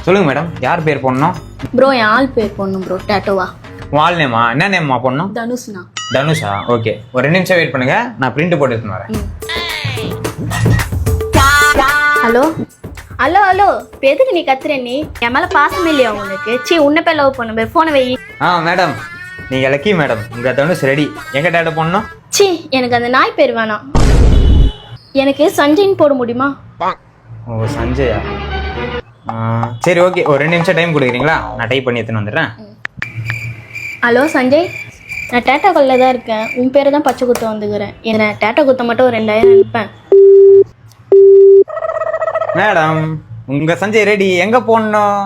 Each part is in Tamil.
சொல்லுங்க மேடம், யார் பேர் போடணும்? ப்ரோ என் ஆள் பேர் போடணும் ப்ரோ. டேட்டோவா? வால் நேமா? என்ன நேம்மா போடணும்? தனுஷ்னா. தனுஷா? ஓகே, ஒரு 2 நிமிஷம் வெயிட் பண்ணுங்க, நான் பிரிண்ட் போட்டு எடுத்துன்னு வரேன். ஹலோ ஹலோ ஹலோ, இப்போ எதுக்கு நீ கத்துற? நீ என் மேல பாசமே இல்லையா உனக்கு? சி, உன்ன பேர் லவ் பண்ணு. போனை வை. மேடம், நீங்க லக்கி மேடம். உங்க தனுஷ் ரெடி. எங்க டேட்டா போடணும்? சி, எனக்கு அந்த நாய் பேர் வேணாம். எனக்கு சஞ்சய்ன்னு போட முடியுமா? ஓ, சஞ்சயா? சரி ஓகே, ஒரு 2 நிமிஷம் டைம் கொடுக்குறீங்களா? நான் டைப் பண்ணி எடுத்துன்னு வந்துடுறேன். ஹலோ சஞ்சய், நான் டேட்டா காலில் தான் இருக்கேன். உன் பேரை தான் பச்சை குத்த வந்துக்கிறேன். என்ன டேட்டா குத்த மட்டும் ஒரு 2000 அனுப்பேன். மேடம், உங்க சஞ்சய் ரெடி. எங்க போடணும்?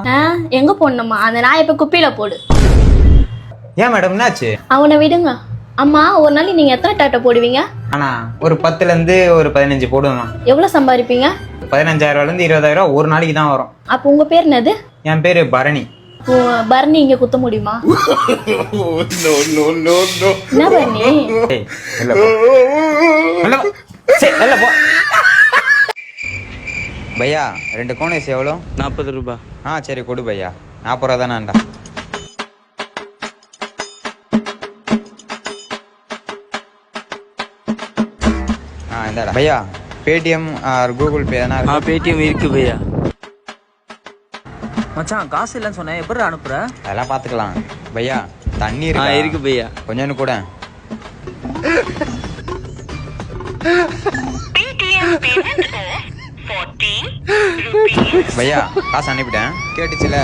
எங்க போடணுமா? அந்த நாயை இப்போ குப்பையில போடு. ஏன் மேடம், என்னாச்சு? அவனை விடுங்க. அம்மா, ஒரு நாளைக்கு நீங்க எத்தனை டேட்டா போடுவீங்க? ஆனா ஒரு 10ல இருந்து ஒரு 15 போடுவேன். எவ்வளவு சம்பாதிப்பீங்க? 15,000 இருந்து 20,000 ஒரு நாளைக்கு தான் வரும். அப்போ உங்க பேர் என்னது? என் பேரு பரணி. பரணி இங்க குத்த முடியுமா? என்ன பரணி? ஏய், இல்ல போ. இல்ல போ. சரி, இல்ல போ. பையா, 2 கோன் எவ்வளோ? 40 ரூபாய். சரி கொடு பையா. 40 ரூபா தானேண்டா. இந்தாடா பையா. பேடிஎம் ஆர் கூகுள் பே தானே? பேடிஎம் இருக்கு பையா. மச்சான், காசு இல்லைன்னு சொன்னேன், எப்படி அனுப்புற? அதெல்லாம் பார்த்துக்கலாம் பையா. தண்ணி இருக்கு பையா. கொஞ்சம் கூட. பையா, காசு அனுப்பிட்டேன். கேட்டுச்சுல?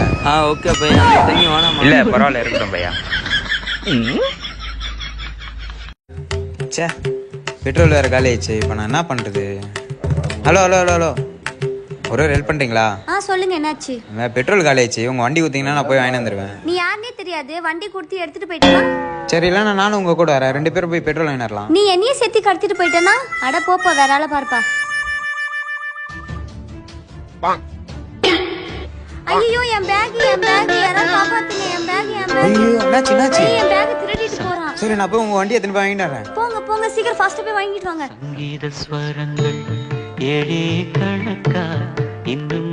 ஓகே பையா. தண்ணி வேணாமா? இல்ல, பரவாயில்ல, இருக்கட்டும் பையா. சே, பெட்ரோல் வேற காலி ஆயிடுச்சு. இப்போ நான் என்ன பண்றது? ஹலோ ஹலோ ஹலோ ஹலோ, ஒரு ஹெல்ப் பண்றீங்களா? சொல்லுங்க, என்னாச்சு? பெட்ரோல் காலி ஆயிடுச்சு. உங்க வண்டி கொடுத்தீங்கன்னா நான் போய் வாங்கி வந்துருவேன். நீ யாருனே தெரியாது, வண்டி கொடுத்து எடுத்துட்டு போயிட்டா? சரி, இல்லைன்னா நானும் உங்க கூட வரேன். 2 பேரும் போய் பெட்ரோல் வாங்கிடலாம். நீ என்னையே சேர்த்து கடத்திட்டு போயிட்டனா? அட போப்பா, வேற ஆளை பார்ப்பா. ஐயோ, என் பேக் யாராவது காப்பாத்துங்க. என் பேக் ஐயோ, என்னாச்சு என்னாச்சு? என் பேக் திருடிட்டு போறான். சரி, நான் போய் உங்க வண்டி எடுத்துட்டு போய் வாங்கிட்டு வரேன். போங்க சீக்கிரம், ஃபாஸ்டா போய் வாங்கிட்டு வாங்க. சங்கீத ஸ்வரங்கள் ஏழே கணக்கா இன்னும்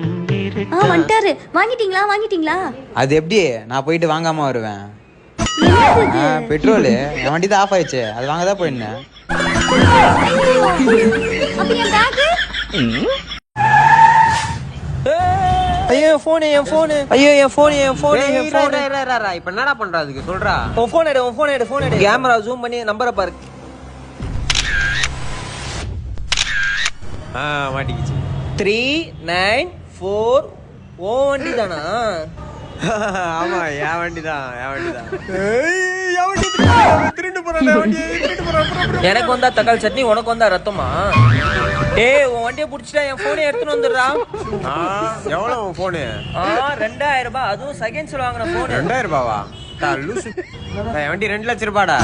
வந்துட்டாரு. வாங்கிட்டீங்களா? அது எப்படி? நான் போயிட்டு வாங்காம வருவேன்? பெட்ரோல் என் வண்டி தான் ஆஃப் ஆயிடுச்சு. அது வாங்க தான் போயிருந்தேன். அப்ப என் பேக்? ஐயோ, என் போன். இப்ப என்னடா பண்றதுக்கு சொல்றா? உன் போன் எடு. கேமரா ஜூம் பண்ணி நம்பரை பாரு. மாட்டிக்கிச்சு. 394. ஓ வண்டி தானா? ஆமா, என் வண்டிதான். எனக்கு வந்தா தக்காளி சட்னி, உனக்கு வந்தா ரத்தமா? உன் வண்டியை புடிச்சிட்டா என் போனை எடுத்துன்னு வந்துடுறா. எவ்வளவு உன் போனு? 2000 ரூபாய். அதுவும் செகண்ட்ஸ்ல வாங்கின போன். 2000 ரூபாவா? என் வண்டி 2 லட்சம் ரூபாடா.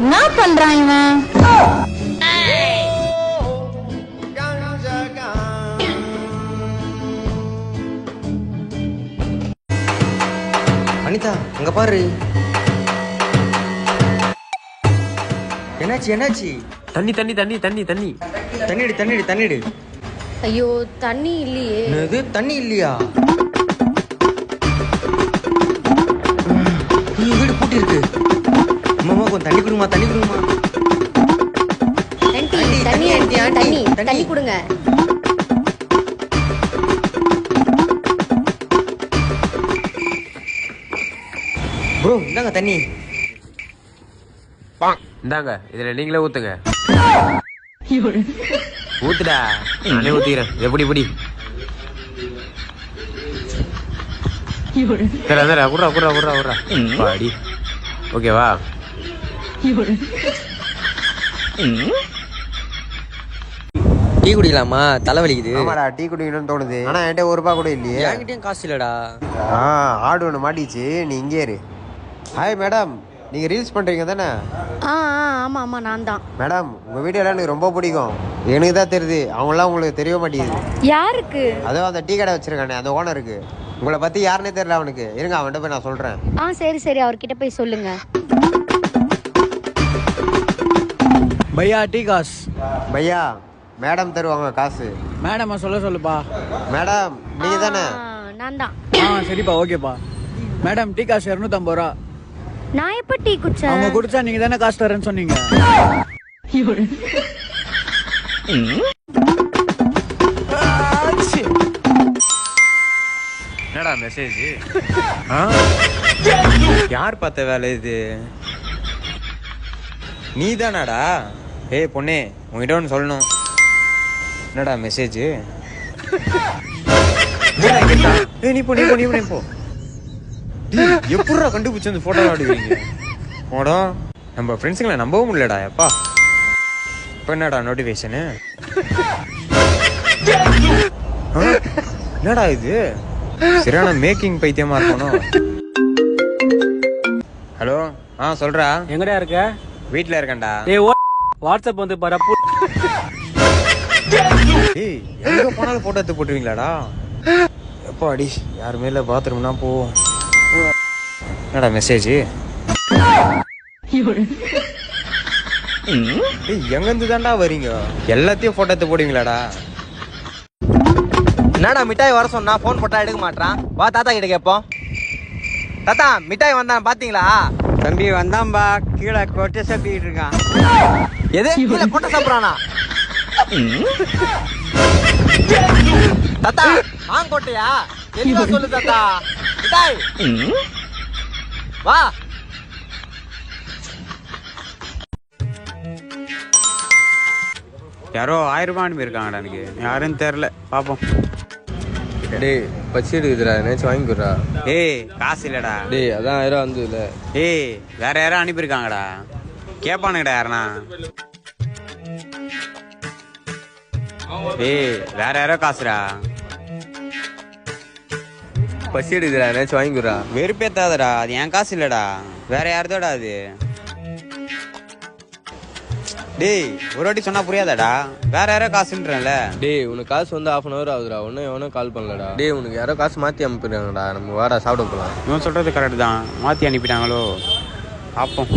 என்ன பண்றான் இவன்? அனிதா, அங்க பாரு. என்னாச்சு? தண்ணி. ஐயோ, தண்ணி இல்லையே. என்னது, தண்ணி இல்லையா? வீடு பூட்டி இருக்கு. மாமா, கொஞ்சம் தண்ணி கொடுமா. தண்ணி கொடுங்க. ப்ரோ, இந்தாங்க தண்ணி. இந்தாங்க, இதுல நீங்களே ஊத்துங்க. ஊத்துடா, நானே ஊத்திக்கிறேன். எப்படி? குர்ரா. பாடி. ஓகேவா? டீ குடிக்கலாமா? தலைவலிக்குது. ஆமாடா, டீ குடிக்கணும்னு தோணுது. ஆனா என்கிட்ட 1 ரூபா கூட இல்லையே. என்கிட்டயும் காசு இல்லடா. ஆடு ஒன்று மாட்டிச்சு. நீ இங்கே இரு. ஹாய் மேடம், நீங்கள் ரீல்ஸ் பண்ணுறீங்க தானே? ஆமா, நான் தான். மேடம், உங்கள் வீடியோலாம் எனக்கு ரொம்ப பிடிக்கும். எனக்கு தான் தெரியுது, அவங்களாம் உங்களுக்கு தெரிய மாட்டேங்குது. யாருக்கு? அதோ அந்த டீ கடை வச்சிருக்கானே, அந்த ஓனருக்கு. உங்களை பற்றி யாருன்னே தெரியல அவனுக்கு. இருங்க அவன்கிட்ட போய் நான் சொல்கிறேன். ஆ சரி சரி, அவர்கிட்ட போய் சொல்லுங்க. பையா டீ காசு. பையா மேடம் தருவாங்க காசு. மேடமா சொல்லுப்பா. மேடம் நீங்கள் தானே? நான் தான். சரிப்பா ஓகேப்பா. மேடம் டீ காசு 250 ரூபா. நான் எப்போ டீ குடிச்சேன்? அவங்க குடிச்சா நீங்க தானே காசு தரேன்னு சொன்னீங்க. என்னடா மெசேஜ்? யார் பார்த்த வேலை இது? நீ தானாடா? ஏய் பொண்ணே, உங்ககிட்ட ஒன்று சொல்லணும். என்னடா மெசேஜ்? ஏய் நீ போ. எப்படா கண்டுபிடிச்சு அந்த போட்டோ ஆடுவீங்க? மோடம் நம்ம ஃப்ரெண்ட்ஸுங்களை நம்பவும் முடியலடா. எப்பா இப்போ என்னடா நோட்டிஃபிகேஷனு? என்னடா இது? சரியான மேக்கிங் பைத்தியமா இருக்கணும். ஹலோ சொல்றா. எங்கடா இருக்க? வீட்டில் இருக்கேன்டா. வாட்ஸ்அப் வந்து பாரு. ஏய் எங்க போனாலும் போட்டோ எடுத்து போட்டுருவீங்களாடா? எப்போ அடி யாருமே இல்லை, பாத்ரூம்னா போ. என்னடா மெசேஜ்? எங்கேருந்து தான்டா வரீங்க? எல்லாத்தையும் போட்டோ எடுத்து போடுவீங்களாடா? என்னடா மிட்டாய் வர சொன்னா போன் போட்டா எடுக்க மாட்டான். வா தாத்தா கிட்ட கேட்போம். தாத்தா மிட்டாய் வந்தான் பாத்தீங்களா? தம்பி வந்தான்பா, கீழே கொட்டை சாப்பிட்டு இருக்கான். எது கீழே கொட்டை சாப்பிட்றானா? தாத்தா மாங்கோட்டையா? தெளிவா சொல்லு தாத்தா. மிட்டாய் வா. யாரோ 1000 ரூபாய் அனுப்பியிருக்காங்கடா. எனக்கு யாருன்னு தெரில, பார்ப்போம். டேய் பச்சி இருக்குதுடா, நினைச்சு வாங்கிக்கிறா. ஏய் காசு இல்லடா. டேய் அதான் 1000 வந்து இல்லை. ஏய் வேற யாரோ அனுப்பியிருக்காங்கடா, கேட்பானுங்கடா யாருனா. ஏய் வேற யாரோ காசுடா. பச்சி இருக்குதுடா, நினைச்சு வாங்கிக்கிறா. வெறுப்பேத்தாதடா, அது என் காசு இல்லடா, வேற யாருதோடா அது. டேய் ஒரு வாட்டி சொன்னா புரியாதாடா? வேற யாரோ காசுன்றேன்ல. டேய் உனக்கு காசு வந்து 1/2 hour ஆகுதுடா, ஒன்னும் எவனும் கால் பண்ணலடா. டேய் உனக்கு யாரோ காசு மாற்றி அனுப்பிடுறாங்கடா, நம்ம வாடா சாப்பிட போகலாம். இவன் சொல்றது கரெக்ட் தான், மாற்றி அனுப்பிட்டாங்களோ பார்ப்போம்.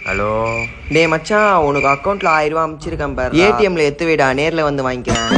ஹலோ. டேய் மச்சான், உனக்கு அக்கௌண்ட்ல 1000 ரூபாய் அனுப்பிச்சிருக்கேன் பாரு. ஏடிஎம்ல எத்து வைடா, நேர்ல வந்து வாங்கிக்கிறேன்.